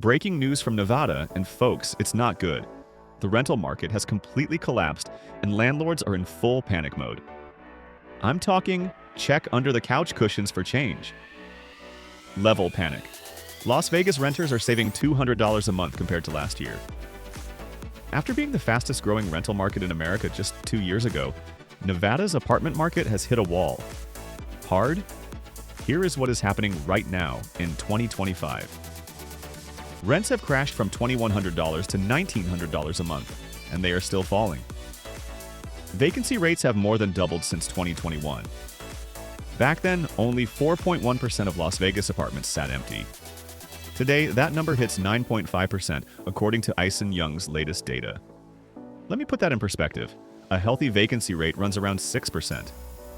Breaking news from Nevada, and folks, it's not good. The rental market has completely collapsed, and landlords are in full panic mode. I'm talking check under the couch cushions for change. Level panic. Las Vegas renters are saving $200 a month compared to last year. After being the fastest growing rental market in America just 2 years ago, Nevada's apartment market has hit a wall. Hard? Here is what is happening right now in 2025. Rents have crashed from $2,100 to $1,900 a month, and they are still falling. Vacancy rates have more than doubled since 2021. Back then, only 4.1% of Las Vegas apartments sat empty. Today, that number hits 9.5%, according to Axion Young's latest data. Let me put that in perspective. A healthy vacancy rate runs around 6%.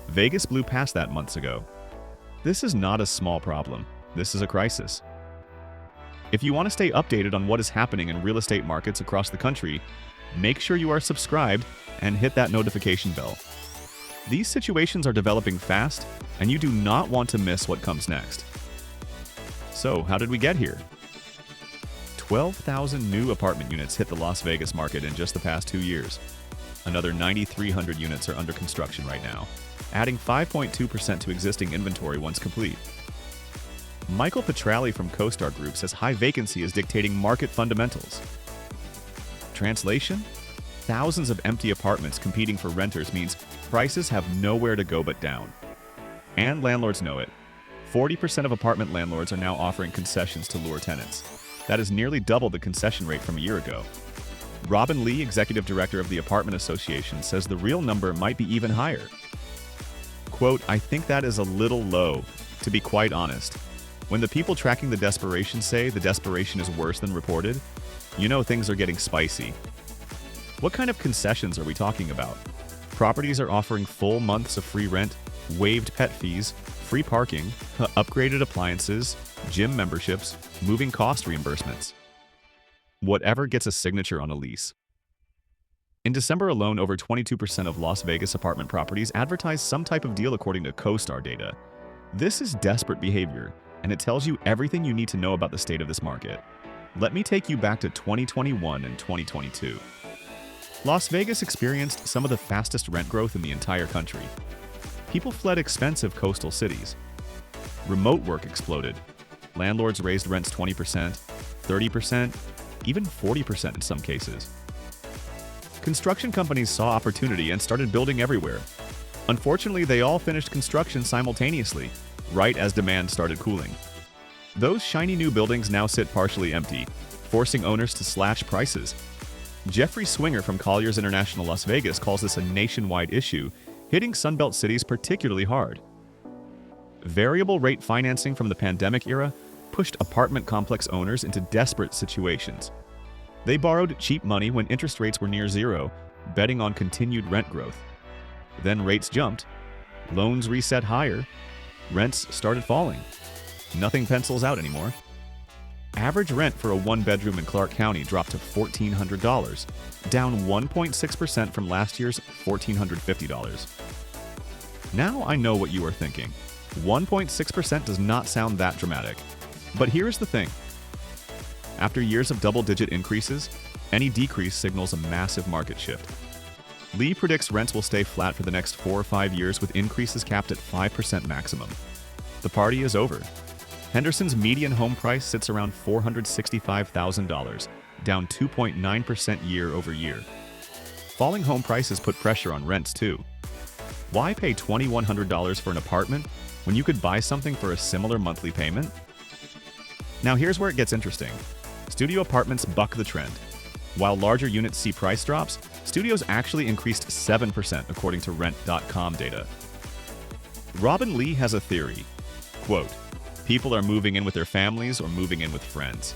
Vegas blew past that months ago. This is not a small problem. This is a crisis. If you want to stay updated on what is happening in real estate markets across the country, make sure you are subscribed and hit that notification bell. These situations are developing fast, and you do not want to miss what comes next. So, how did we get here? 12,000 new apartment units hit the Las Vegas market in just the past 2 years. Another 9,300 units are under construction right now, adding 5.2% to existing inventory once complete. Michael Petralli from CoStar Group says high vacancy is dictating market fundamentals. Translation? Thousands of empty apartments competing for renters means prices have nowhere to go but down. And landlords know it. 40% of apartment landlords are now offering concessions to lure tenants. That is nearly double the concession rate from a year ago. Robin Lee, executive director of the Apartment Association, says the real number might be even higher. Quote, "I think that is a little low, to be quite honest. When the people tracking the desperation say the desperation is worse than reported, you know things are getting spicy." What kind of concessions are we talking about? Properties are offering full months of free rent, waived pet fees, free parking, upgraded appliances, gym memberships, moving cost reimbursements. Whatever gets a signature on a lease. In December alone, over 22% of Las Vegas apartment properties advertised some type of deal according to CoStar data. This is desperate behavior, and it tells you everything you need to know about the state of this market. Let me take you back to 2021 and 2022. Las Vegas experienced some of the fastest rent growth in the entire country. People fled expensive coastal cities. Remote work exploded. Landlords raised rents 20%, 30%, even 40% in some cases. Construction companies saw opportunity and started building everywhere. Unfortunately, they all finished construction simultaneously, right as demand started cooling. Those shiny new buildings now sit partially empty, forcing owners to slash prices. Jeffrey Swinger from Colliers International Las Vegas calls this a nationwide issue, hitting Sunbelt cities particularly hard. Variable rate financing from the pandemic era pushed apartment complex owners into desperate situations. They borrowed cheap money when interest rates were near zero, betting on continued rent growth. Then rates jumped, loans reset higher, rents started falling. Nothing pencils out anymore. Average rent for a one-bedroom in Clark County dropped to $1,400, down 1.6% from last year's $1,450. Now I know what you are thinking. 1.6% does not sound that dramatic. But here's the thing. After years of double-digit increases, any decrease signals a massive market shift. Lee predicts rents will stay flat for the next 4 or 5 years with increases capped at 5% maximum. The party is over. Henderson's median home price sits around $465,000, down 2.9% year over year. Falling home prices put pressure on rents too. Why pay $2,100 for an apartment when you could buy something for a similar monthly payment? Now here's where it gets interesting. Studio apartments buck the trend. While larger units see price drops, studios actually increased 7% according to Rent.com data. Robin Lee has a theory. Quote, "People are moving in with their families or moving in with friends.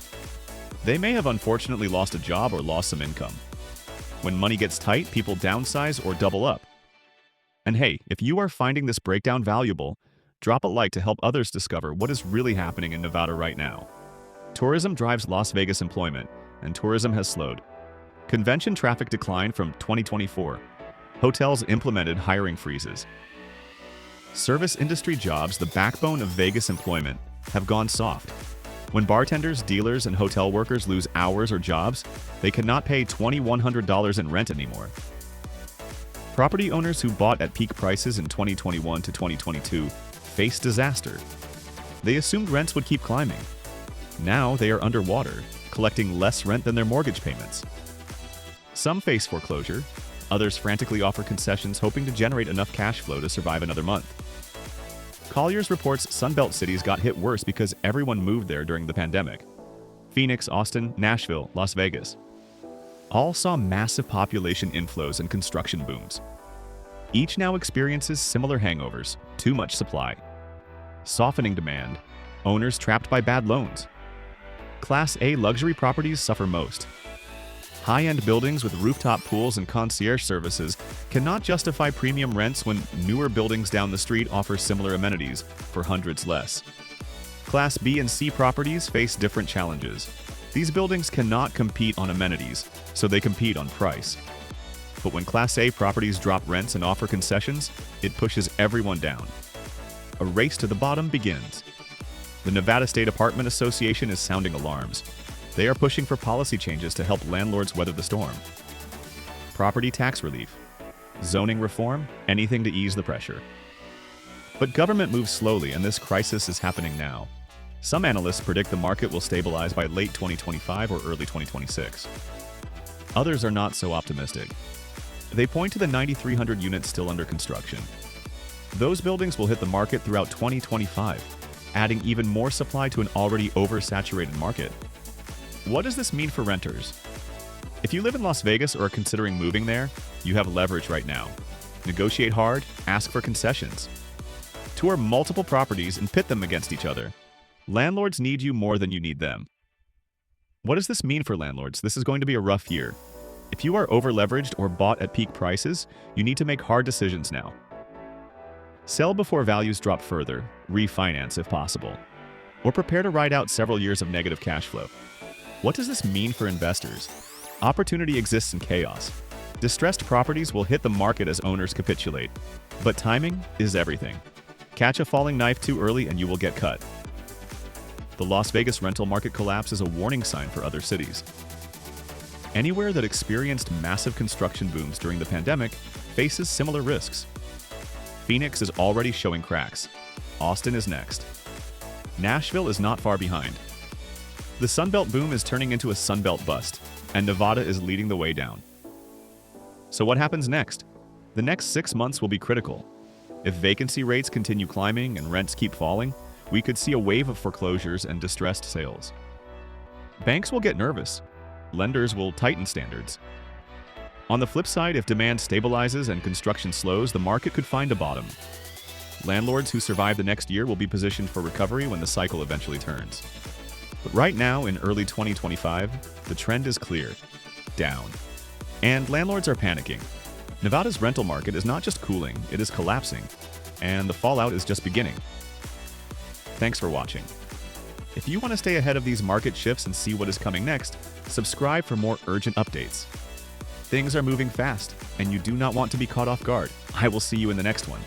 They may have unfortunately lost a job or lost some income. When money gets tight, people downsize or double up. And hey, if you are finding this breakdown valuable, drop a like to help others discover what is really happening in Nevada right now. Tourism drives Las Vegas employment, and tourism has slowed. Convention traffic declined from 2024. Hotels implemented hiring freezes. Service industry jobs, the backbone of Vegas employment, have gone soft. When bartenders, dealers, and hotel workers lose hours or jobs, they cannot pay $2,100 in rent anymore. Property owners who bought at peak prices in 2021 to 2022 faced disaster. They assumed rents would keep climbing. Now they are underwater, collecting less rent than their mortgage payments. Some face foreclosure, others frantically offer concessions hoping to generate enough cash flow to survive another month. Colliers reports Sunbelt cities got hit worse because everyone moved there during the pandemic. Phoenix, Austin, Nashville, Las Vegas. All saw massive population inflows and construction booms. Each now experiences similar hangovers, too much supply, softening demand, owners trapped by bad loans. Class A luxury properties suffer most. High-end buildings with rooftop pools and concierge services cannot justify premium rents when newer buildings down the street offer similar amenities for hundreds less. Class B and C properties face different challenges. These buildings cannot compete on amenities, so they compete on price. But when Class A properties drop rents and offer concessions, it pushes everyone down. A race to the bottom begins. The Nevada State Apartment Association is sounding alarms. They are pushing for policy changes to help landlords weather the storm. Property tax relief, zoning reform, anything to ease the pressure. But government moves slowly, and this crisis is happening now. Some analysts predict the market will stabilize by late 2025 or early 2026. Others are not so optimistic. They point to the 9,300 units still under construction. Those buildings will hit the market throughout 2025, adding even more supply to an already oversaturated market. What does this mean for renters? If you live in Las Vegas or are considering moving there, you have leverage right now. Negotiate hard, ask for concessions. Tour multiple properties and pit them against each other. Landlords need you more than you need them. What does this mean for landlords? This is going to be a rough year. If you are over-leveraged or bought at peak prices, you need to make hard decisions now. Sell before values drop further, refinance if possible, or prepare to ride out several years of negative cash flow. What does this mean for investors? Opportunity exists in chaos. Distressed properties will hit the market as owners capitulate. But timing is everything. Catch a falling knife too early and you will get cut. The Las Vegas rental market collapse is a warning sign for other cities. Anywhere that experienced massive construction booms during the pandemic faces similar risks. Phoenix is already showing cracks. Austin is next. Nashville is not far behind. The Sunbelt boom is turning into a Sunbelt bust, and Nevada is leading the way down. So what happens next? The next 6 months will be critical. If vacancy rates continue climbing and rents keep falling, we could see a wave of foreclosures and distressed sales. Banks will get nervous. Lenders will tighten standards. On the flip side, if demand stabilizes and construction slows, the market could find a bottom. Landlords who survive the next year will be positioned for recovery when the cycle eventually turns. But right now, in early 2025, the trend is clear: down. And landlords are panicking. Nevada's rental market is not just cooling, it is collapsing. And the fallout is just beginning. Thanks for watching. If you want to stay ahead of these market shifts and see what is coming next, subscribe for more urgent updates. Things are moving fast, and you do not want to be caught off guard. I will see you in the next one.